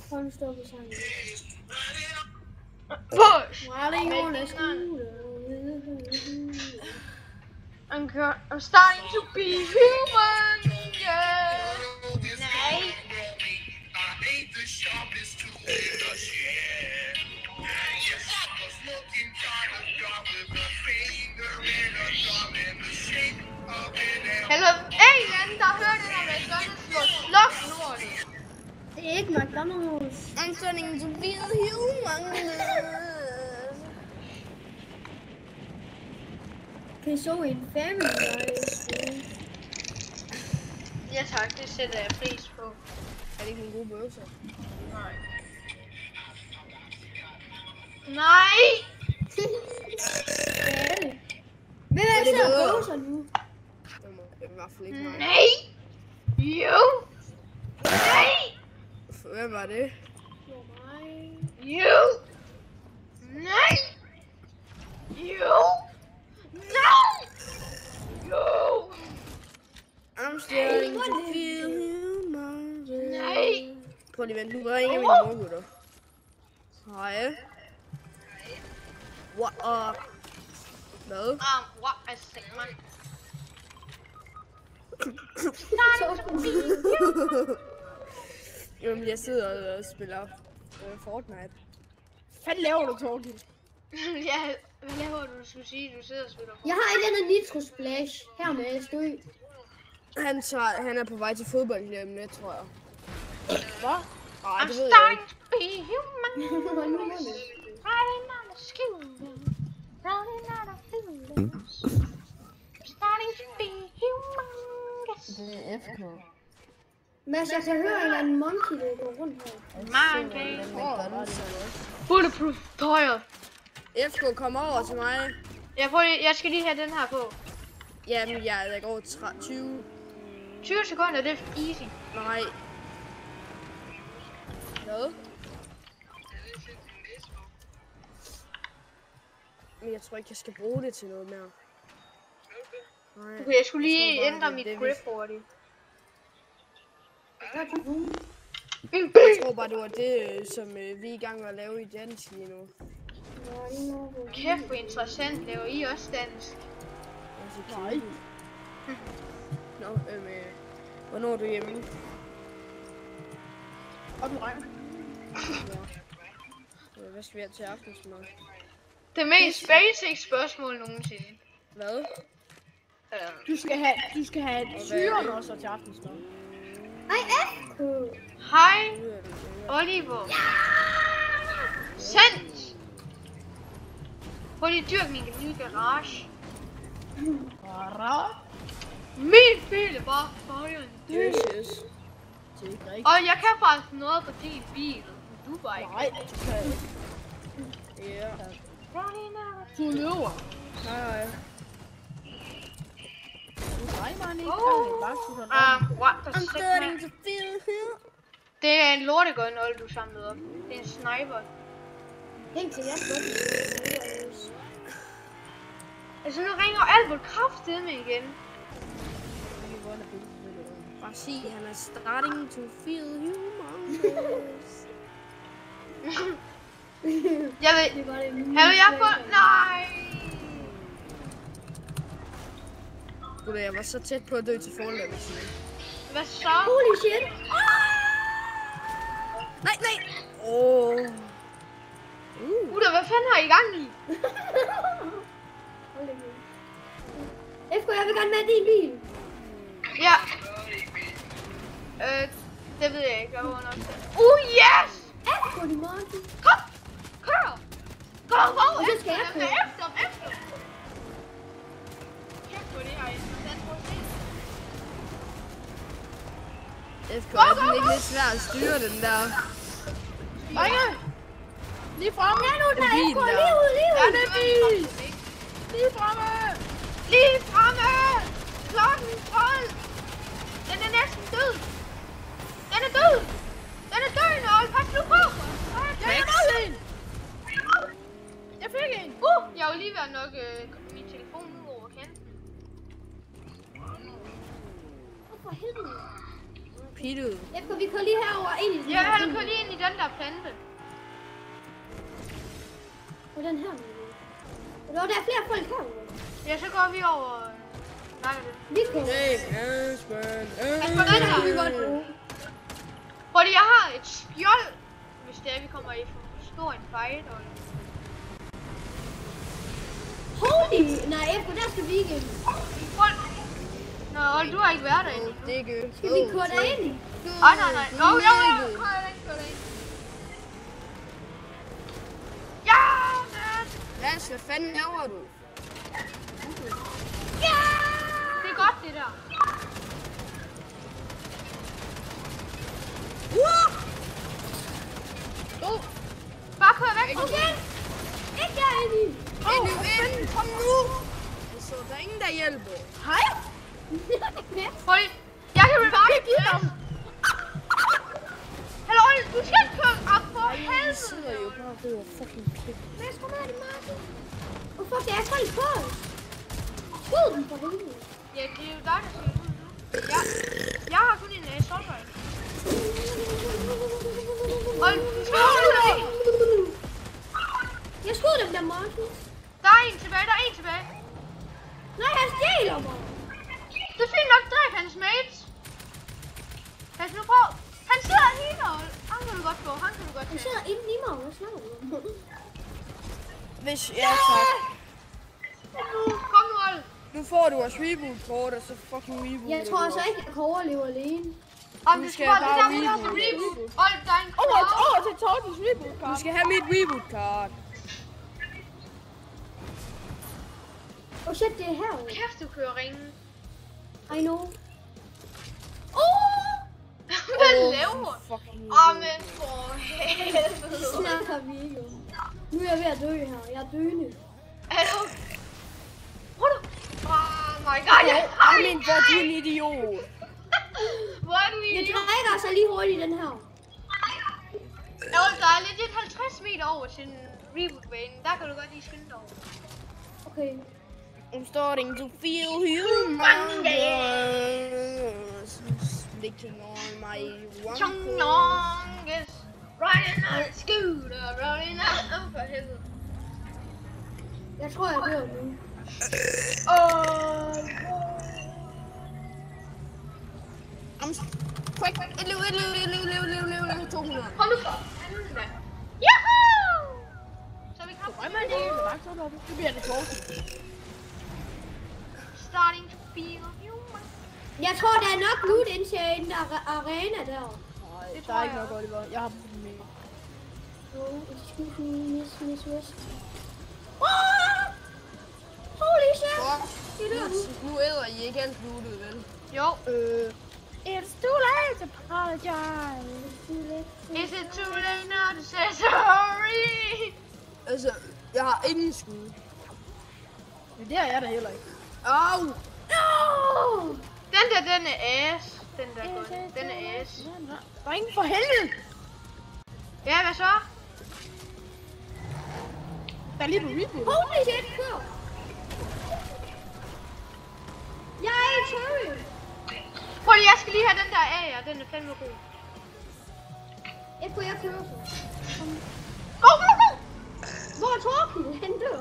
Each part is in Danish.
Hold stå på sangen. Push! Riding on a scooter. I'm starting to be human, yeah. Nej. Hello, en anden, der hører det her med McDonald's, sluk lortet. Det er ikke McDonald's. I'm turning to be human. Okay, så en Family Guy. Ja tak, det sætter jeg pris på. Er det ikke en god bøvse? Nej. Nej! Hvem er det, der går så nu? Det er i hvert fald ikke mig. Nej! Jo! Nej! Hvem var det? Jo! Nej! Jo! Nej! Jo! I'm starting to feel human. Nej! Prøv lige vent, nu ringer min mor, gutter. Hej. What up? Hvad? What I think, man. Jamen, jeg sidder og spiller Fortnite. Hvad fanden laver du, Torgild? Ja, hvad laver du, du skulle sige? Du sidder og spiller Jeg har et andet Nitro Splash. Her med støj. Han er på vej til fodbold lige om lidt, tror jeg. Hvad? Nej, I'm det ved jeg starting ikke. to be human. Riding on a scooter. Running out of feelings. I'm starting to be human. Det er FK. Mads, jeg kan høre en eller anden monkey, der går rundt her. Bulletproof tøjet. FK, kom over til mig. Jeg skal lige have den her på. Jamen, jeg går 20. 20 sekunder, det er easy. Nej. Hvad? Men jeg tror ikke, jeg skal bruge det til noget mere. Nej. Okay, jeg skulle lige ændre mit grip hurtigt. Jeg tror bare, det var det, som vi er i gang med at lave i dansk lige nu. Kæft, hvor interessant. Laver I også dansk? Nej. Nå, hvornår er du hjemme? Og du regner. Hvad skal vi have til aftensmad? Det mest basic spørgsmål nogensinde. Hvad? Du skal have syren også til aftensmad. Ej, FK! Hej, Oliver. Sendt! Prøv lige at dyrke min nye garage. Min bil er bare større end det. Yes. Og jeg kan faktisk noget på din bil. Du bare ikke. Nej, det kan jeg ikke. Ja. Du løber. Nej. What the I'm starting to feel here. Det er en lortegun, du samlede op. Det er en sniper. Indtil jeg slår. Altså nu ringer Albert kraftedeme igen. Bare sig, han er starting to feel human. Jeg ved, havde jeg fået? Nej! Jeg var så tæt på at dø til forløb. Hvad så? Holy shit! Nej, nej! Åh. Gutter, hvad fanden har I gang i? FK, jeg vil gerne med din bil. Ja. Det ved jeg ikke, jeg var nok. Yes! FK, din monkey. Kom! Kør! Kom! Og så skal jeg køre. Efter! Kæft på det her interessant. FK, er den ikke lidt svær at styre den der? Drenge! Lige fremme! Ja, nu der Bil FK, der. lige ud, lige Ja, ud. det er bil! Lige fremme! Lige fremme! Klokken 12! Den er næsten død! Den er død! Den er død, Noel! Pas nu på! Jeg er også en! Jeg fik en! Jeg var lige ved at nok min telefon ud over kanten. Hvorfor helvede? Pilu. FK, vi kører lige herover ind i den Ja, her han ting. kører lige ind i den der plante. Og den her. Der er flere folk herovre. Ja, så går vi over... Nej, Vi kører. den her. Vi godt bruge. Fordi jeg har et skjold, hvis det er, vi kommer i for stor en fight. Og... Holy! Nej, FK, der skal vi ikke ind. Hold. Nå, Old, du har ikke været derinde. Digge. Skal vi køre derind? Nej. Nå, jo, kør derind. Ja, man. Lars, hvad fanden laver du? Ja! Det er godt, det der. Bare kør væk. Okay! Ikke derinde i! Kom nu! Så der er ingen, der hjælper. Hej! Hold. Jeg kan revive ham. Hallo, du skal ikke køre op for helvede. sidder jo bare og river fucking pip. Hvad skal der det, Martin? Hvorfor skal jeg falde på? Skyd den for helvede. Ja, det er jo dig, der skal ud nu. Jeg har kun en assault. Og du skal ud af. Jeg skød dem der, Martin. Der er en tilbage. Nej, han stjæler mig. Det er fint nok, dræb hans mates. Pas nu på. Han sidder lige og... Han kan du godt få. Han sidder inde i mig, hvad snakker du om? Hvis ja, tak. Kom nu, Old. Nu får du også reboot-kort, og så fucking reboot. Jeg tror altså ikke, jeg kan overleve alene. Om Du du skal skal bare bare det der reboot. reboot. Old, der er en Over til Tortens reboot Du card. skal have mit reboot-kart. Oh shit, det er herovre. Kæft, du kører ringen. I know. Hvad laver du? Fucking Men for helvede. Snakker vi ikke om. Nu er jeg ved at dø her. Jeg er døende. Hallo? Hvor er du? Oh my god, jeg Amen, hvor er du en idiot. Hvor er du Jeg i? trækker altså lige hurtigt den her. Old, der er lidt 50 meter over til reboot-banen. Der kan du godt lige skynde dig over. Okay. I'm starting to feel humongous. Licking on my wankles. Chongonges. Riding on a scooter, riding on for helvede. Jeg tror, jeg dør nu. I'm quick. Lev, 200. Hold nu for. Yahoo! Så er vi klar. Røg mig en hel vagt, så bliver det Torten. Starting to feel human. Jeg tror, der er nok loot ind til den der arena der. Nej, Det der tror er ikke jeg noget godt i vejen. Jeg har dem med. Oh, excuse me, miss West. Holy shit! Det er der nu. Nu æder I ikke alt lootet, vel? Jo. It's too late to apologize. Is it too late now to say sorry? Altså, jeg har ingen skud. Men det er jeg da heller ikke. Au! No! Den er ass. Den er ass. Der er ingen for helvede. Ja, hvad så? Der er lige på reboot. Holy shit, kør! Jeg er i turret. Prøv lige, jeg skal lige have den der af, og den er fandme god. Jeg kører så. Go! Hvor er Torben? Han dør.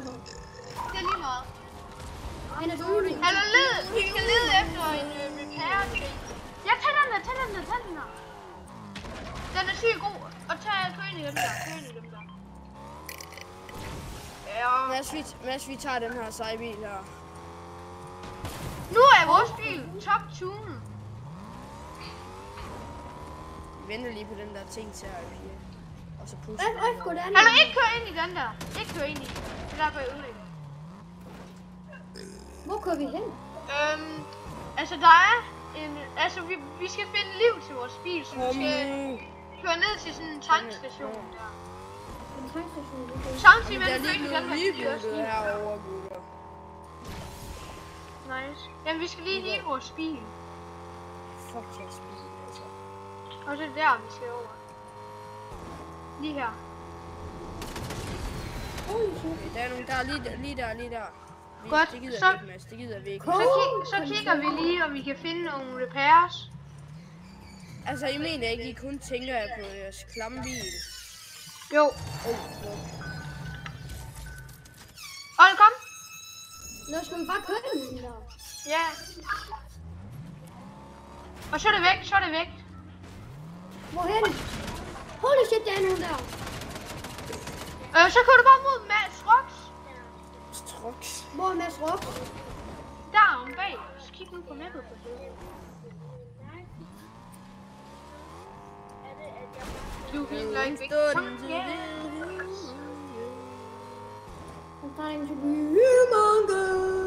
Det er lige meget. Han er døende. Han er led. Vi skal lede efter en repair ting. Ja, tag den der. Den er sygt god. Og kør ind i dem der. Ja. Mads, vi tager den her sejbil her. Nu er vores bil top tunet. Vi venter lige på den der ting til at pige. Og så pusher Hvad går den? Han må ikke køre ind i den der. Ikke køre ind i. Det er derfor jeg ødelægger. Hvor kører vi hen? Altså der er Altså, vi skal finde liv til vores bil, så vi skal køre ned til sådan en tankstation der. En tankstation, det er Samtidig med, Der er at vi lige ikke blevet gerne rebootet herovre, gutter. Nice. Jamen, vi skal lige hive vores bil. Fuck, jeg spiser altså. Og så er det der, vi skal over. Lige her. Der er nogle, der er lige der. Godt, Det gider så- vi ikke, Mads. Det gider vi ikke. Så kigger vi lige, om vi kan finde nogle repairs. Altså, I mener ikke, I kun tænker på jeres klamme bil. Jo. Hold, kom. Nå, skal vi bare køre den der? Ja. Og så er det væk, så er det væk. Hvorhen? Holy shit, der er nogen der. Så kører du bare mod Mads Rox. Struks. Hvor er Mads Rock? Der om bag. Så kig nu på mappet for det. Du kan like væk. I'm trying to be humongous.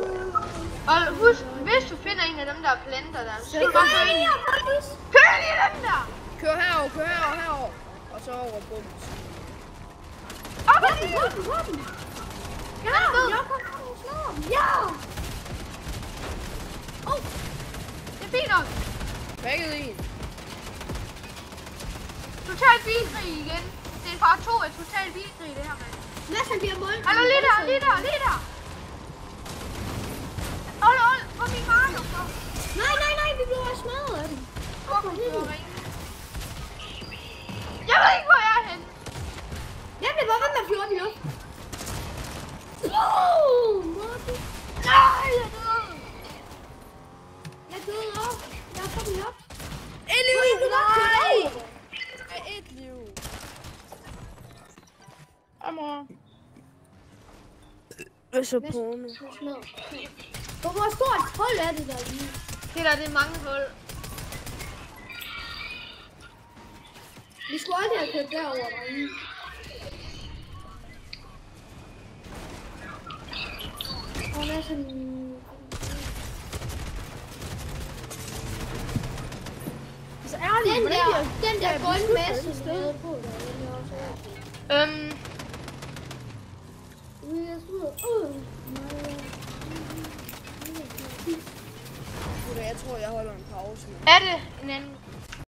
Og husk, hvis du finder en af dem der planter der, så skal du bare køre ind i. Kør ind i den der! Kør herover. Og så over bums. Op ad den! Kan den ned? Ja! Det er fint nok. Vækket en. Total bilkrig igen. Det er bare 2 af total bilkrig det her, mand. Mads, han bliver målt. Hallo, lige der. Hold, på min marker så. Nej, vi bliver smadret af dem. Hvorfor hedder det? Jeg ved ikke, hvor jeg er henne. Jeg bliver bare ved med at flyve op i luften. Nej, jeg er død. Jeg er død op. Jeg er fucking op. Et liv! Nej! Et liv. Amor. Hvad så på nu? Hvor stort hold er det der lige? Det er mange hul. Vi skulle aldrig have kørt derover derinde. Og der er sådan... Så ærligt, Den der grønne masse nede på derinde også. Jeg tror, jeg holder en pause nu. Er det en anden